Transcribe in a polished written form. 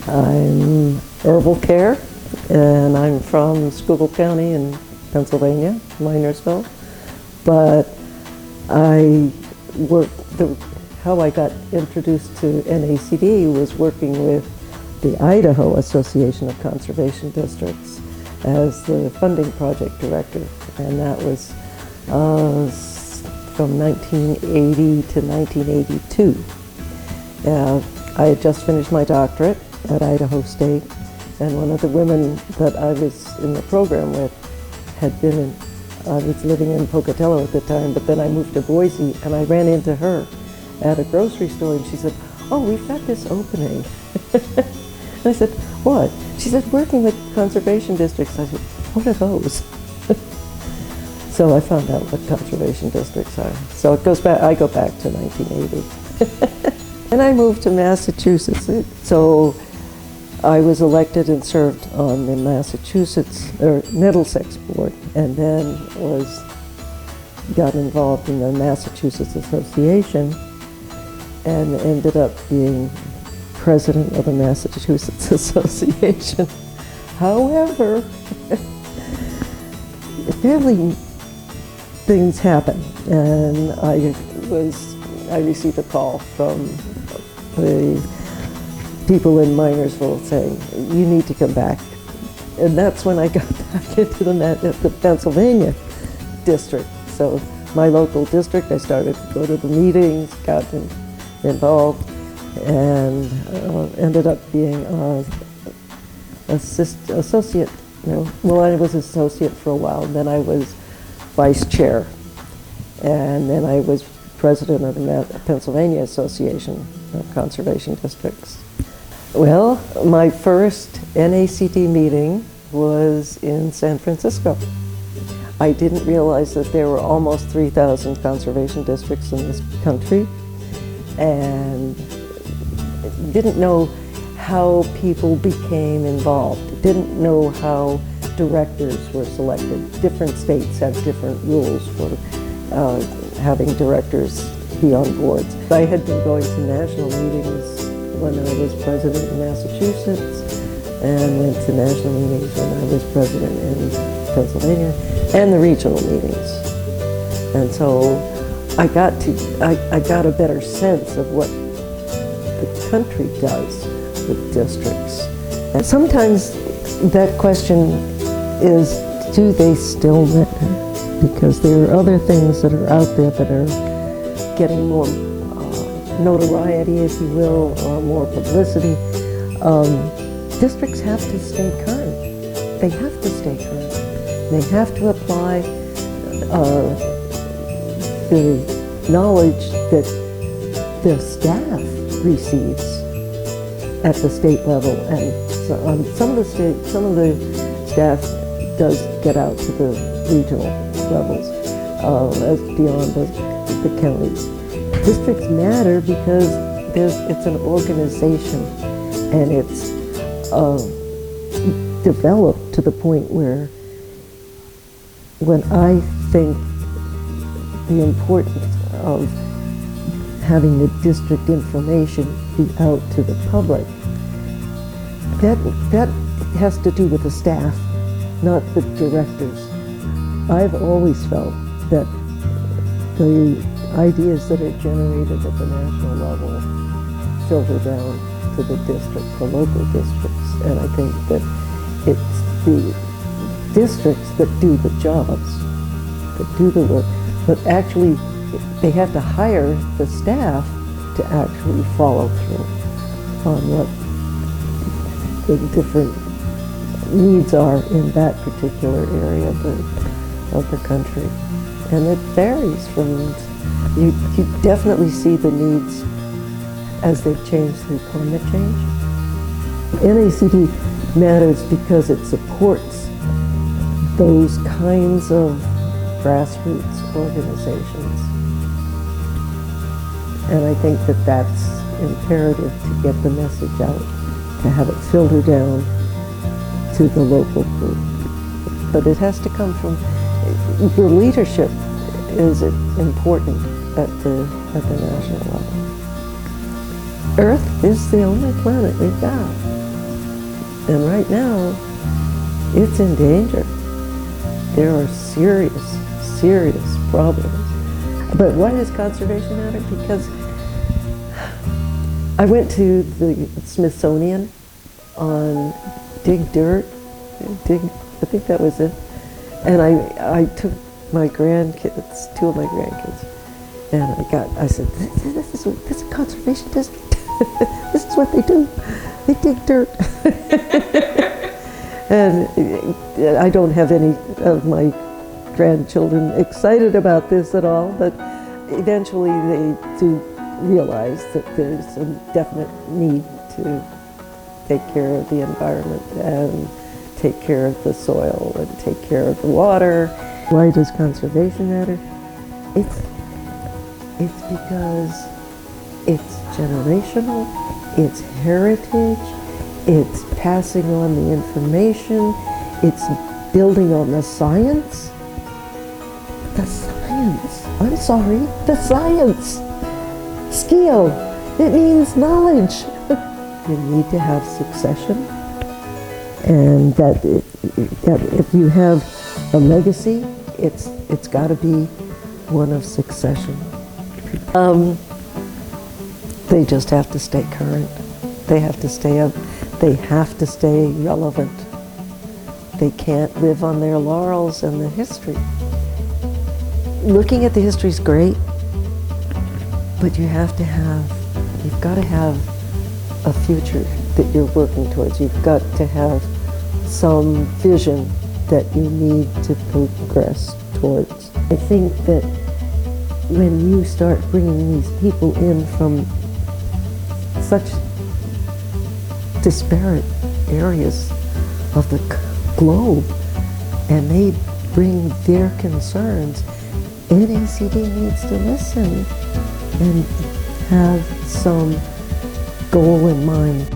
I'm Irvil Kear, and I'm from Schuylkill County in Pennsylvania, Minersville. But how I got introduced to NACD was working with the Idaho Association of Conservation Districts as the funding project director, and that was from 1980 to 1982. I had just finished my doctorate at Idaho State, and one of the women that I was in the program with I was living in Pocatello at the time, but then I moved to Boise, and I ran into her at a grocery store, and she said, "Oh, we've got this opening." And I said, "What?" She said, "Working with conservation districts." I said, "What are those?" So I found out what conservation districts are. So it goes back. I go back to 1980. And I moved to Massachusetts. So I was elected and served on the Massachusetts or Middlesex board, and then got involved in the Massachusetts Association and ended up being president of the Massachusetts Association. However, family things happen, and I received a call from the people in Minersville saying, "You need to come back." And that's when I got back into the Pennsylvania district. So my local district, I started to go to the meetings, got involved, and ended up being associate. Well, I was associate for a while, and then I was vice chair, and then I was president of the Pennsylvania Association of Conservation Districts. Well, my first NACD meeting was in San Francisco. I didn't realize that there were almost 3,000 conservation districts in this country, and didn't know how people became involved. Didn't know how directors were selected. Different states have different rules for having directors be on boards. I had been going to national meetings when I was president in Massachusetts, and went to national meetings when I was president in Pennsylvania, and the regional meetings. And so I got a better sense of what the country does with districts. And sometimes that question is, do they still matter? Because there are other things that are out there that are getting more notoriety, if you will, or more publicity. Districts have to stay current. They have to stay current. They have to apply the knowledge that their staff receives at the state level, and so, some of the staff does get out to the regional levels, as beyond the counties. Districts matter because it's an organization, and it's developed to the point where, when I think the importance of having the district information be out to the public, that has to do with the staff, not the directors. I've always felt that the ideas that are generated at the national level filter down to the local districts, and I think that it's the districts that do the jobs, that do the work, but actually they have to hire the staff to actually follow through on what the different needs are in that particular area of the country. And it varies from, you definitely see the needs as they've changed through climate change. NACD matters because it supports those kinds of grassroots organizations. And I think that that's imperative to get the message out, to have it filter down to the local group. But it has to come from, the leadership is important at the national level. Earth is the only planet we've got. And right now, it's in danger. There are serious, serious problems. But why does conservation matter? Because I went to the Smithsonian on Dig Dirt, I think that was it. And I took my grandkids, 2 of my grandkids, and I said, this is conservation district. This is what they do. They dig dirt. And I don't have any of my grandchildren excited about this at all, but eventually they do realize that there's a definite need to take care of the environment and take care of the soil and take care of the water. Why does conservation matter? It's because it's generational, it's heritage, it's passing on the information, it's building on the science. The science, I'm sorry, the science. Skill, it means knowledge. You need to have succession, and that if you have a legacy, it's got to be one of succession. They just have to stay current. They have to stay up. They have to stay relevant. They can't live on their laurels and the history. Looking at the history is great, but you've got to have a future that you're working towards. You've got to have some vision that you need to progress towards. I think that when you start bringing these people in from such disparate areas of the globe, and they bring their concerns, NACD needs to listen and have some goal in mind.